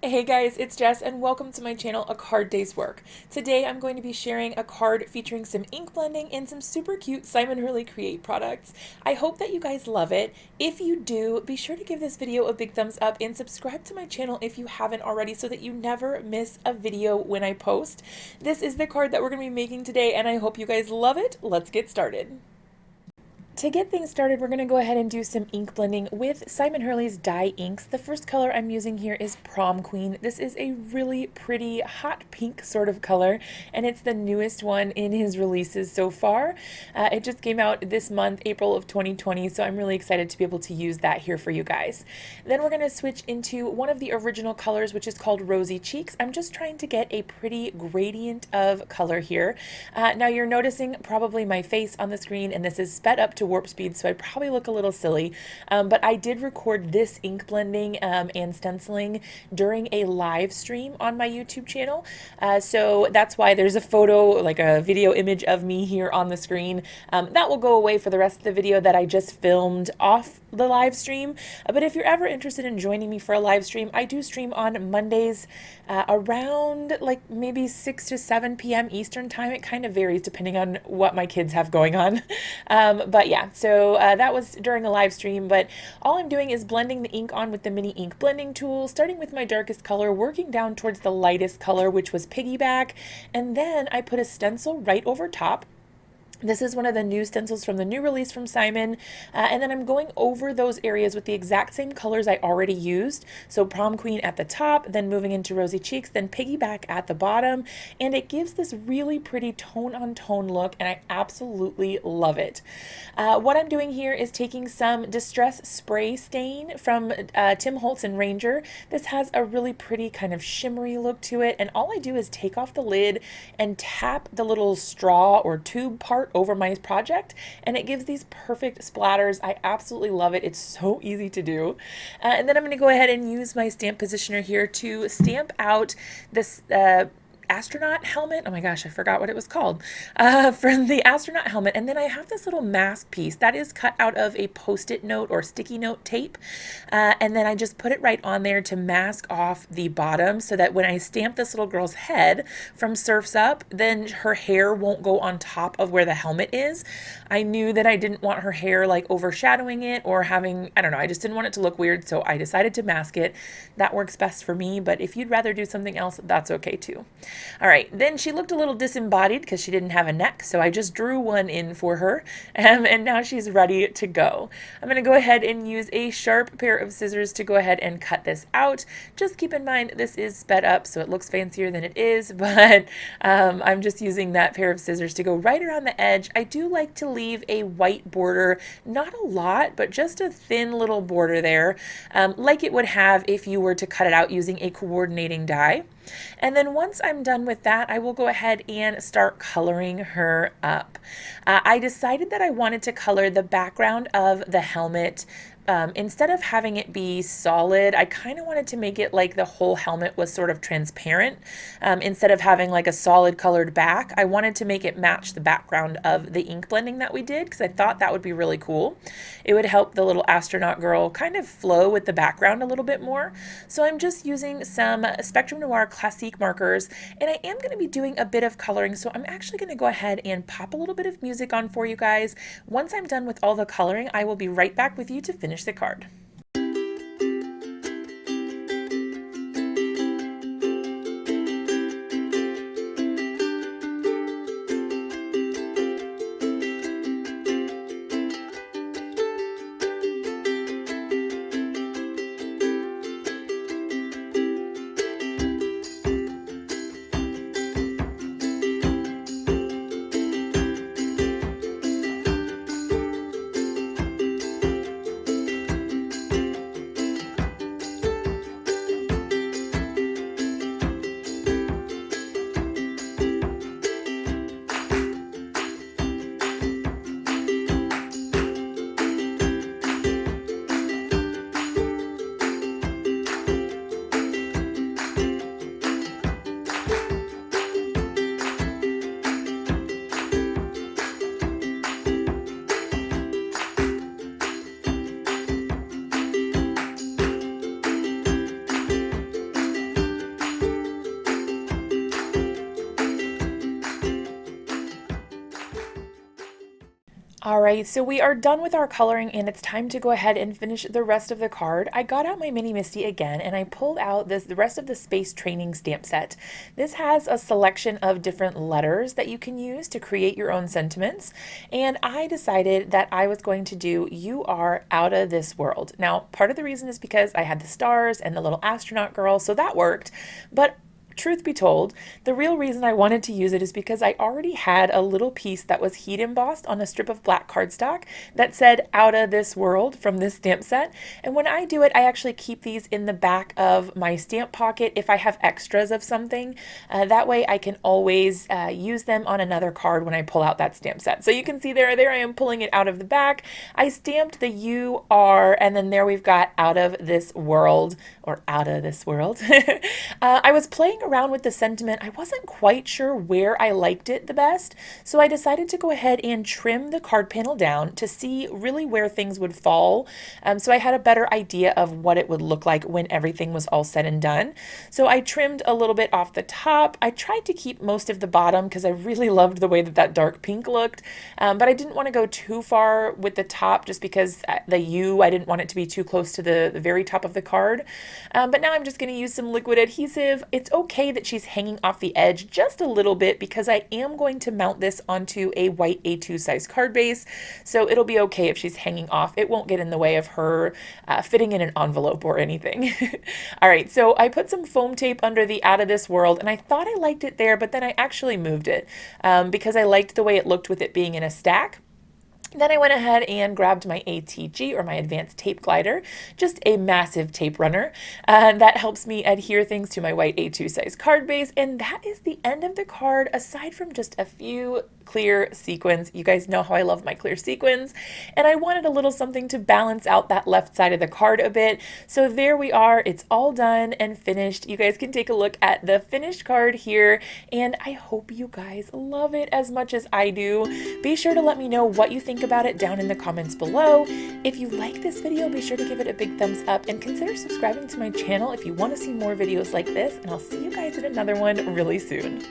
Hey guys, it's Jess and welcome to my channel, A Card Day's Work. Today I'm going to be sharing a card featuring some ink blending and some super cute Simon Hurley Create products. I hope that you guys love it. If you do, be sure to give this video a big thumbs up and subscribe to my channel if you haven't already so that you never miss a video when I post. This is the card that we're going to be making today and I hope you guys love it. Let's get started. To get things started, we're going to go ahead and do some ink blending with Simon Hurley's dye inks. The first color I'm using here is Prom Queen. This is a really pretty hot pink sort of color, and it's the newest one in his releases so far. It just came out this month, April of 2020, so I'm really excited to be able to use that here for you guys. Then we're going to switch into one of the original colors, which is called Rosy Cheeks. I'm just trying to get a pretty gradient of color here. Now you're noticing probably my face on the screen, and this is sped up to warp speed, so I probably look a little silly, but I did record this ink blending and stenciling during a live stream on my YouTube channel, so that's why there's a photo, like a video image of me here on the screen. That will go away for the rest of the video that I just filmed off the live stream, but if you're ever interested in joining me for a live stream, I do stream on Mondays around like maybe 6 to 7 p.m. Eastern time. It kind of varies depending on what my kids have going on, but yeah, so that was during a live stream, but all I'm doing is blending the ink on with the mini ink blending tool, starting with my darkest color, working down towards the lightest color, which was Piggyback, and then I put a stencil right over top. This is one of the new stencils from the new release from Simon, and then I'm going over those areas with the exact same colors I already used. So Prom Queen at the top, then moving into Rosy Cheeks, then Piggyback at the bottom, and it gives this really pretty tone-on-tone look, and I absolutely love it. What I'm doing here is taking some Distress Spray Stain from Tim Holtz and Ranger. This has a really pretty kind of shimmery look to it, and all I do is take off the lid and tap the little straw or tube part over my project, and it gives these perfect splatters. I absolutely love it. It's so easy to do. And then I'm going to go ahead and use my stamp positioner here to stamp out this astronaut helmet. Oh my gosh, I forgot what it was called, from the astronaut helmet. And then I have this little mask piece that is cut out of a post-it note or sticky note tape, and then I just put it right on there to mask off the bottom so that when I stamp this little girl's head from Surf's Up, then her hair won't go on top of where the helmet is. I knew that I didn't want her hair like overshadowing it or having, I don't know, I just didn't want it to look weird, so I decided to mask it. That works best for me, but if you'd rather do something else, that's okay too. All right, then she looked a little disembodied because she didn't have a neck, so I just drew one in for her, and now she's ready to go. I'm going to go ahead and use a sharp pair of scissors to go ahead and cut this out. Just keep in mind this is sped up, so it looks fancier than it is, but I'm just using that pair of scissors to go right around the edge. I do like to leave a white border, not a lot, but just a thin little border there, like it would have if you were to cut it out using a coordinating die. And then once I'm done with that, I will go ahead and start coloring her up. I decided that I wanted to color the background of the helmet. Instead of having it be solid, I kind of wanted to make it like the whole helmet was sort of transparent. Instead of having like a solid colored back, I wanted to make it match the background of the ink blending that we did because I thought that would be really cool. It would help the little astronaut girl kind of flow with the background a little bit more. So I'm just using some Spectrum Noir Classique markers, and I am going to be doing a bit of coloring, so I'm actually going to go ahead and pop a little bit of music on for you guys. Once I'm done with all the coloring, I will be right back with you to finish the card. All right, so we are done with our coloring and it's time to go ahead and finish the rest of the card. I got out my Mini Misty again and I pulled out the rest of the Space Training stamp set. This has a selection of different letters that you can use to create your own sentiments. And I decided that I was going to do "You Are Out of This World." Now, part of the reason is because I had the stars and the little astronaut girl, so that worked. But truth be told, the real reason I wanted to use it is because I already had a little piece that was heat embossed on a strip of black cardstock that said "Out of This World" from this stamp set. And when I do it, I actually keep these in the back of my stamp pocket if I have extras of something. That way I can always use them on another card when I pull out that stamp set. So you can see there I am pulling it out of the back. I stamped the "You Are," and then there we've got "Out of This World," or "Out of This World." I was playing around with the sentiment. I wasn't quite sure where I liked it the best, so I decided to go ahead and trim the card panel down to see really where things would fall, so I had a better idea of what it would look like when everything was all said and done. So I trimmed a little bit off the top. I tried to keep most of the bottom because I really loved the way that dark pink looked, but I didn't want to go too far with the top just because the U, I didn't want it to be too close to the very top of the card. But now I'm just going to use some liquid adhesive. It's okay that she's hanging off the edge just a little bit because I am going to mount this onto a white A2 size card base, so it'll be okay if she's hanging off. It won't get in the way of her fitting in an envelope or anything. All right, so I put some foam tape under the "Out of This World," and I thought I liked it there, but then I actually moved it because I liked the way it looked with it being in a stack. Then I went ahead and grabbed my ATG, or my Advanced Tape Glider, just a massive tape runner. That helps me adhere things to my white A2 size card base, and that is the end of the card, aside from just a few clear sequins. You guys know how I love my clear sequins, and I wanted a little something to balance out that left side of the card a bit. So there we are. It's all done and finished. You guys can take a look at the finished card here, and I hope you guys love it as much as I do. Be sure to let me know what you think about it down in the comments below. If you like this video, be sure to give it a big thumbs up and consider subscribing to my channel if you want to see more videos like this, and I'll see you guys in another one really soon.